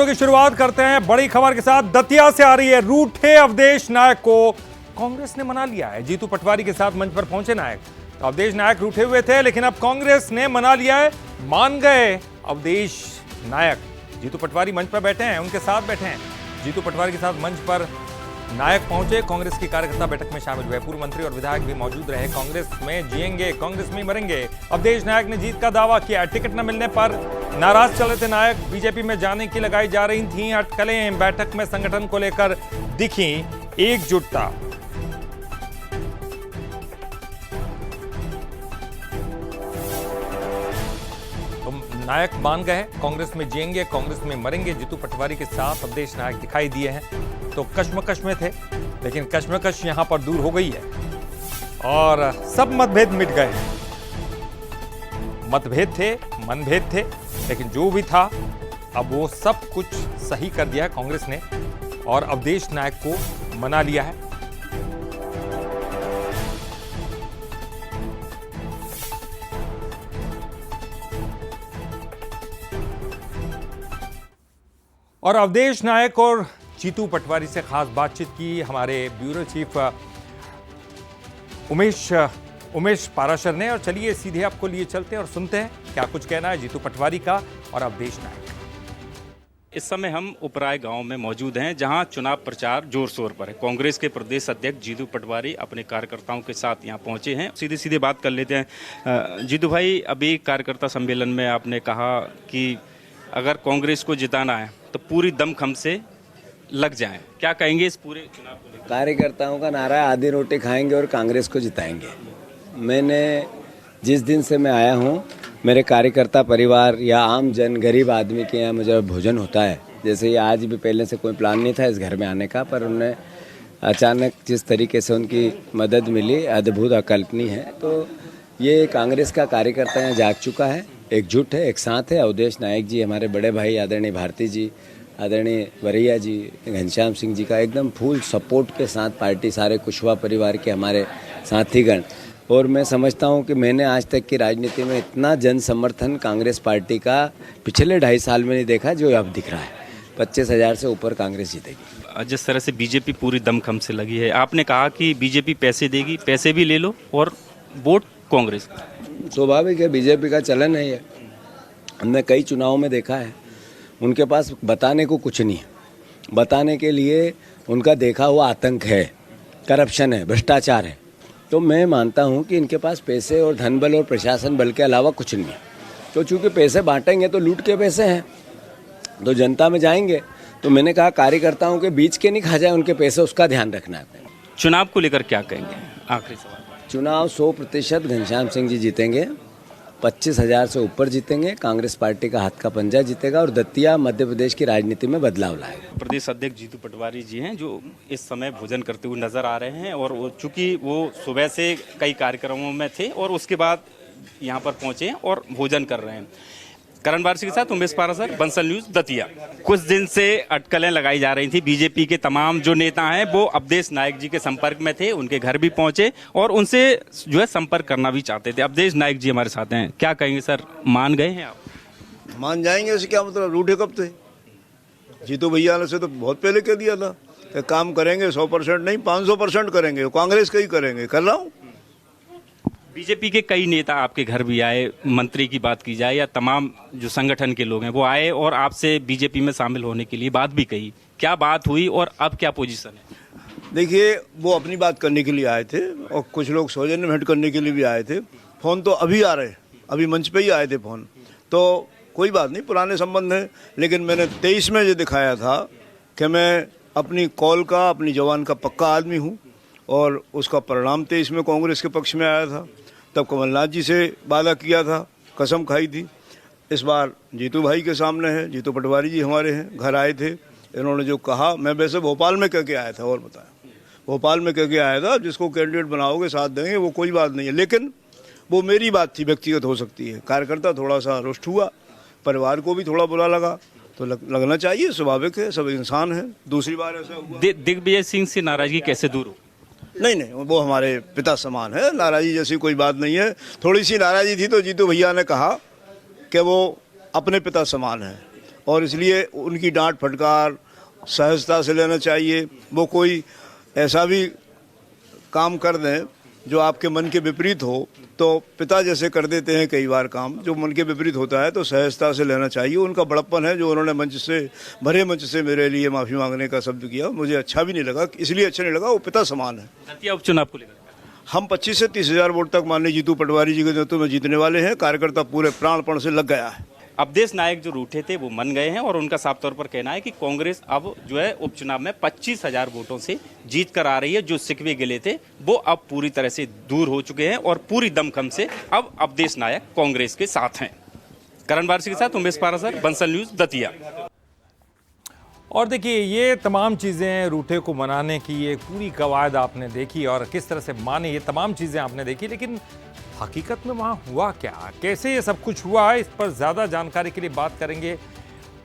खबरों की शुरुआत करते हैं बड़ी खबर के साथ। दतिया से आ रही है, रूठे अवधेश नायक को कांग्रेस ने मना लिया है। जीतू पटवारी के साथ मंच पर पहुंचे नायक। तो अवधेश नायक रूठे हुए थे, लेकिन अब कांग्रेस ने मना लिया है, मान गए अवधेश नायक। जीतू पटवारी मंच पर बैठे हैं, उनके साथ बैठे हैं। जीतू पटवारी के साथ मंच पर नायक पहुंचे, कांग्रेस की कार्यकर्ता बैठक में शामिल हुए। पूर्व मंत्री और विधायक भी मौजूद रहे। कांग्रेस में जिएंगे, कांग्रेस में ही मरेंगे, अवधेश नायक ने जीत का दावा किया। टिकट न मिलने पर नाराज चल रहे थे नायक। बीजेपी में जाने की लगाई जा रही थी अटकलें। बैठक में संगठन को लेकर दिखी एकजुटता। तो नायक मान गए, कांग्रेस में जिएंगे, कांग्रेस में मरेंगे। जीतू पटवारी के साथ अवधेश नायक दिखाई दिए हैं। तो कश्मकश में थे, लेकिन कश्मकश यहां पर दूर हो गई है और सब मतभेद मिट गए। मतभेद थे, मनभेद थे, लेकिन जो भी था अब वो सब कुछ सही कर दिया है कांग्रेस ने और अवधेश नायक को मना लिया है। और अवधेश नायक और जीतू पटवारी से खास बातचीत की हमारे ब्यूरो चीफ उमेश पाराशर ने। और चलिए सीधे आपको लिए चलते हैं और सुनते हैं क्या कुछ कहना है जीतू पटवारी का और अवधेश नायक। इस समय हम उपराय गांव में मौजूद हैं, जहां चुनाव प्रचार जोर शोर पर है। कांग्रेस के प्रदेश अध्यक्ष जीतू पटवारी अपने कार्यकर्ताओं के साथ यहां पहुंचे हैं। सीधे सीधे बात कर लेते हैं। जीतू भाई, अभी कार्यकर्ता सम्मेलन में आपने कहा कि अगर कांग्रेस को जिताना है तो पूरी दमखम से लग जाए, क्या कहेंगे इस पूरे चुनाव को लेकर? कार्यकर्ताओं का नारा है, आधी रोटी खाएंगे और कांग्रेस को जिताएंगे। मैंने जिस दिन से मैं आया हूँ, मेरे कार्यकर्ता परिवार या आम जन गरीब आदमी के यहाँ मुझे भोजन होता है। जैसे ये आज भी पहले से कोई प्लान नहीं था इस घर में आने का, पर उन्हें अचानक जिस तरीके से उनकी मदद मिली, अद्भुत अकल्पनीय है। तो ये कांग्रेस का कार्यकर्ता यहाँ जाग चुका है, एकजुट है, एक साथ है। अवधेश नायक जी, हमारे बड़े भाई आदरणीय भारती जी, आदरणीय वरैया जी, घनश्याम सिंह जी का एकदम फुल सपोर्ट के साथ पार्टी, सारे कुशवाहा परिवार के हमारे साथीगण। और मैं समझता हूं कि मैंने आज तक की राजनीति में इतना जन समर्थन कांग्रेस पार्टी का पिछले 2.5 साल में नहीं देखा जो अब दिख रहा है। 25,000 से ऊपर कांग्रेस जीतेगी। जिस तरह से बीजेपी पूरी दमखम से लगी है, आपने कहा कि बीजेपी पैसे देगी, पैसे भी ले लो और वोट कांग्रेस। स्वाभाविक है, बीजेपी का चलन है ये। हमने कई चुनावों में देखा है, उनके पास बताने को कुछ नहीं है। बताने के लिए उनका देखा हुआ आतंक है, करप्शन है, भ्रष्टाचार है। तो मैं मानता हूं कि इनके पास पैसे और धन बल और प्रशासन बल के अलावा कुछ नहीं है। तो चूंकि पैसे बांटेंगे तो लूट के पैसे हैं, तो जनता में जाएंगे। तो मैंने कहा कार्यकर्ताओं के बीच के नहीं खा जाए उनके पैसे, उसका ध्यान रखना है। चुनाव को लेकर क्या कहेंगे? आखिरी सवाल। चुनाव 100% घनश्याम सिंह जी जीतेंगे, 25,000 से ऊपर जीतेंगे। कांग्रेस पार्टी का हाथ का पंजा जीतेगा और दतिया मध्य प्रदेश की राजनीति में बदलाव लाएगा। प्रदेश अध्यक्ष जीतू पटवारी जी हैं, जो इस समय भोजन करते हुए नजर आ रहे हैं। और चूंकि वो सुबह से कई कार्यक्रमों में थे और उसके बाद यहाँ पर पहुंचे और भोजन कर रहे हैं। करण वारसी के साथ उमेश पाराशर, बंसल न्यूज, दतिया। कुछ दिन से अटकलें लगाई जा रही थी। बीजेपी के तमाम जो नेता हैं वो अवधेश नायक जी के संपर्क में थे, उनके घर भी पहुंचे और उनसे जो है संपर्क करना भी चाहते थे। अवधेश नायक जी हमारे साथ हैं, क्या कहेंगे सर, मान गए हैं आप? मान जाएंगे, इससे क्या मतलब? रूठे कब थे? जीतू भैया ने से तो बहुत पहले कह दिया था कि काम करेंगे, 100% नहीं 500% करेंगे, कांग्रेस का ही करेंगे। कर रहा हूँ। बीजेपी के कई नेता आपके घर भी आए, मंत्री की बात की जाए या तमाम जो संगठन के लोग हैं वो आए और आपसे बीजेपी में शामिल होने के लिए बात भी कही। क्या बात हुई और अब क्या पोजीशन है? देखिए, वो अपनी बात करने के लिए आए थे और कुछ लोग सौजन्य भेंट करने के लिए भी आए थे। फ़ोन तो अभी आ रहे, अभी मंच पे ही आए थे फ़ोन। तो कोई बात नहीं, पुराने संबंध हैं। लेकिन मैंने 23 में ये दिखाया था कि मैं अपनी कॉल का, अपनी जवान का पक्का आदमी हूँ और उसका परिणाम 23 में कांग्रेस के पक्ष में आया था। तब कमलनाथ जी से वादा किया था, कसम खाई थी। इस बार जीतू भाई के सामने है, जीतू पटवारी जी हमारे हैं, घर आए थे। इन्होंने जो कहा, मैं वैसे भोपाल में कह के आया था, और बताया भोपाल में कह के आया था, जिसको कैंडिडेट बनाओगे साथ देंगे, वो कोई बात नहीं है। लेकिन वो मेरी बात थी, व्यक्तिगत हो सकती है। कार्यकर्ता थोड़ा सा रुष्ट हुआ, परिवार को भी थोड़ा बुरा लगा, तो लगना चाहिए, स्वाभाविक है, सब इंसान है। दूसरी बार ऐसा हुआ। दिग्विजय सिंह से नाराजगी कैसे दूर हो? नहीं, वो हमारे पिता समान है, नाराज़ी जैसी कोई बात नहीं है। थोड़ी सी नाराज़ी थी तो जीतू भैया ने कहा कि वो अपने पिता समान है और इसलिए उनकी डांट फटकार सहजता से लेना चाहिए। वो कोई ऐसा भी काम कर दें जो आपके मन के विपरीत हो, तो पिता जैसे कर देते हैं कई बार काम जो मन के विपरीत होता है, तो सहजता से लेना चाहिए। उनका बड़प्पन है जो उन्होंने भरे मंच से मेरे लिए माफ़ी मांगने का शब्द किया, मुझे अच्छा भी नहीं लगा। इसलिए अच्छा नहीं लगा, वो पिता समान है। दतिया उपचुनाव को लेकर हम 25 से 30 हज़ार वोट तक माननीय जीतू पटवारी जी के नेतृत्व में जीतने वाले हैं। कार्यकर्ता पूरे प्राणपण से लग गया है। अवधेश नायक जो रूठे थे वो मन गए हैं और उनका साफ तौर पर कहना है कि कांग्रेस अब जो है उपचुनाव में 25,000 वोटों से जीत कर आ रही है। जो सिकवे गिले थे वो अब पूरी तरह से दूर हो चुके हैं और पूरी दमखम से अब अवधेश नायक कांग्रेस के साथ हैं। करण वारसी के साथ उमेश पारासर, बंसल न्यूज, दतिया। और देखिए, ये तमाम चीज़ें रूठे को मनाने की ये पूरी कवायद आपने देखी और किस तरह से माने, ये तमाम चीज़ें आपने देखी, लेकिन हकीकत में वहाँ हुआ क्या, कैसे ये सब कुछ हुआ, इस पर ज़्यादा जानकारी के लिए बात करेंगे।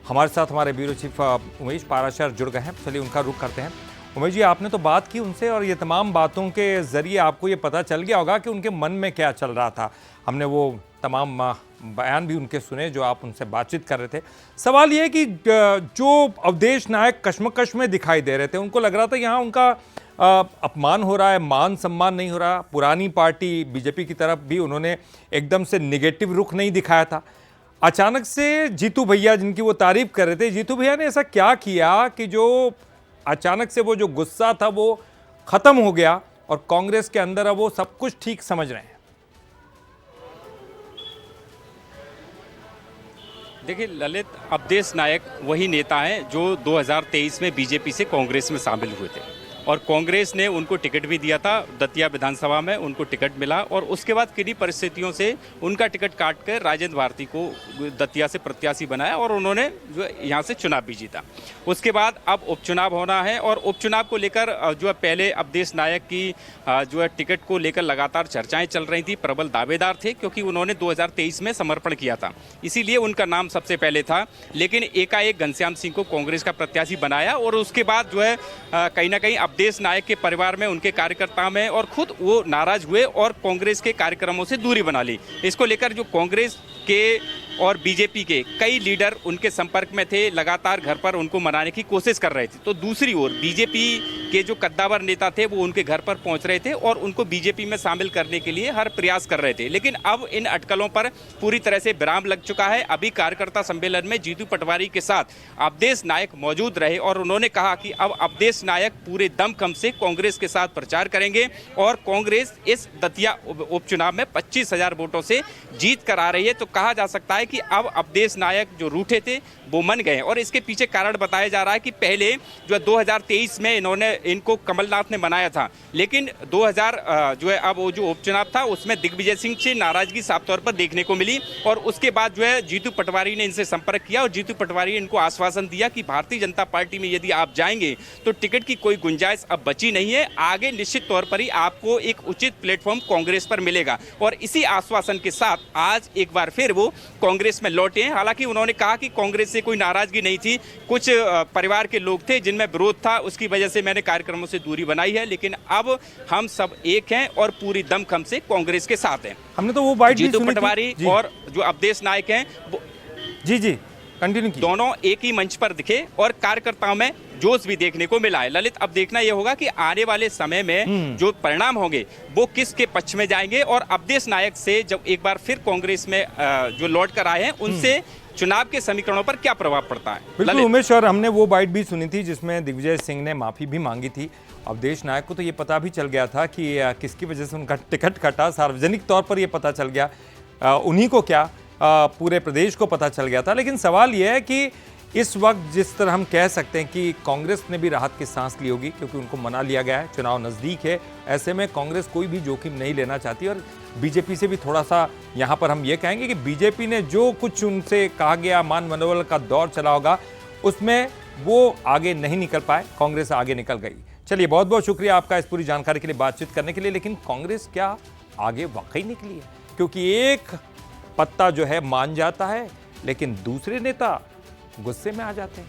हमारे साथ हमारे ब्यूरो चीफ उमेश पाराशर जुड़ गए हैं। चलिए उनका रुख करते हैं। उमेश जी, आपने तो बात की उनसे और ये तमाम बातों के ज़रिए आपको ये पता चल गया होगा कि उनके मन में क्या चल रहा था। हमने वो तमाम बयान भी उनके सुने जो आप उनसे बातचीत कर रहे थे। सवाल ये है कि जो अवधेश नायक कश्मकश में दिखाई दे रहे थे, उनको लग रहा था यहाँ उनका अपमान हो रहा है, मान सम्मान नहीं हो रहा। पुरानी पार्टी बीजेपी की तरफ भी उन्होंने एकदम से नेगेटिव रुख नहीं दिखाया था। अचानक से जीतू भैया, जिनकी वो तारीफ कर रहे थे, जीतू भैया ने ऐसा क्या किया कि जो अचानक से वो जो गुस्सा था वो खत्म हो गया और कांग्रेस के अंदर अब वो सब कुछ ठीक समझ रहे हैं? देखिए ललित, अवधेश नायक वही नेता हैं जो 2023 में बीजेपी से कांग्रेस में शामिल हुए थे और कांग्रेस ने उनको टिकट भी दिया था। दतिया विधानसभा में उनको टिकट मिला और उसके बाद किन्हीं परिस्थितियों से उनका टिकट काट कर राजेंद्र भारती को दतिया से प्रत्याशी बनाया और उन्होंने जो यहाँ से चुनाव भी जीता। उसके बाद अब उपचुनाव होना है और उपचुनाव को लेकर जो है पहले अवधेश नायक की जो है टिकट को लेकर लगातार चर्चाएं चल रही थी। प्रबल दावेदार थे क्योंकि उन्होंने 2023 में समर्पण किया था, इसीलिए उनका नाम सबसे पहले था। लेकिन एकाएक घनश्याम सिंह को कांग्रेस का प्रत्याशी बनाया और उसके बाद जो है कहीं ना कहीं अवधेश नायक के परिवार में, उनके कार्यकर्ता में और खुद वो नाराज हुए और कांग्रेस के कार्यक्रमों से दूरी बना ली। इसको लेकर जो कांग्रेस के और बीजेपी के कई लीडर उनके संपर्क में थे, लगातार घर पर उनको मनाने की कोशिश कर रहे थे। तो दूसरी ओर बीजेपी के जो कद्दावर नेता थे वो उनके घर पर पहुंच रहे थे और उनको बीजेपी में शामिल करने के लिए हर प्रयास कर रहे थे। लेकिन अब इन अटकलों पर पूरी तरह से विराम लग चुका है। अभी कार्यकर्ता सम्मेलन में जीतू पटवारी के साथ अवधेश नायक मौजूद रहे और उन्होंने कहा कि अब अवधेश नायक पूरे दमखम से कांग्रेस के साथ प्रचार करेंगे और कांग्रेस इस दतिया उपचुनाव में 25,000 वोटों से जीत कर आ रही है। तो कहा जा सकता है कि अब अवधेश नायक जो रूठे थे वो मन गए और इसके पीछे कारण बताया जा रहा है कि पहले जो 2023 में इनको कमलनाथ ने बनाया था, लेकिन 2000 जो है अब वो जो उपचुनाव था उसमें दिग्विजय सिंह से नाराजगी साफ तौर पर देखने को मिली और उसके बाद जो है जीतू पटवारी ने इनसे संपर्क किया और जीतू पटवारी ने इनको आश्वासन दिया कि भारतीय जनता पार्टी में यदि आप जाएंगे तो टिकट की कोई गुंजाइश अब बची नहीं है, आगे निश्चित तौर पर ही आपको एक उचित प्लेटफॉर्म कांग्रेस पर मिलेगा। और इसी आश्वासन के साथ आज एक बार फिर वो कांग्रेस में लौटे हैं। हालांकि उन्होंने कहा कि कांग्रेस से कोई नाराजगी नहीं थी, कुछ परिवार के लोग थे जिनमें विरोध था, उसकी वजह से मैंने कार्यक्रमों से दूरी बनाई है, लेकिन अब हम सब एक हैं और पूरी दमखम से कांग्रेस के साथ हैं। हमने तो वो बाइट जीतू पटवारी और जो अवधेश नायक हैं जी कंटिन्यू कीजिए। दोनों एक ही मंच पर दिखे और कार्यकर्ताओं में जोश भी देखने को मिला है। ललित, अब देखना यह होगा कि आने वाले समय में जो परिणाम होंगे वो किसके पक्ष में जाएंगे और अवधेश नायक से जब एक बार फिर कांग्रेस में जो लौट कर आए हैं उनसे चुनाव के समीकरणों पर क्या प्रभाव पड़ता है। बिल्कुल उमेश, और हमने वो बाइट भी सुनी थी जिसमें दिग्विजय सिंह ने माफी भी मांगी थी। अवधेश नायक को तो ये पता भी चल गया था कि किसकी वजह से उनका टिकट कटा, सार्वजनिक तौर पर ये पता चल गया, उन्हीं को क्या पूरे प्रदेश को पता चल गया था। लेकिन सवाल यह है कि इस वक्त जिस तरह हम कह सकते हैं कि कांग्रेस ने भी राहत की सांस ली होगी क्योंकि उनको मना लिया गया है, चुनाव नज़दीक है, ऐसे में कांग्रेस कोई भी जोखिम नहीं लेना चाहती और बीजेपी से भी थोड़ा सा यहाँ पर हम ये कहेंगे कि बीजेपी ने जो कुछ उनसे कहा गया, मान मनोबल का दौर चला होगा, उसमें वो आगे नहीं निकल पाए, कांग्रेस आगे निकल गई। चलिए, बहुत बहुत शुक्रिया आपका इस पूरी जानकारी के लिए, बातचीत करने के लिए। लेकिन कांग्रेस क्या आगे वाकई निकली है? क्योंकि एक पत्ता जो है मान जाता है लेकिन दूसरे नेता गुस्से में आ जाते हैं।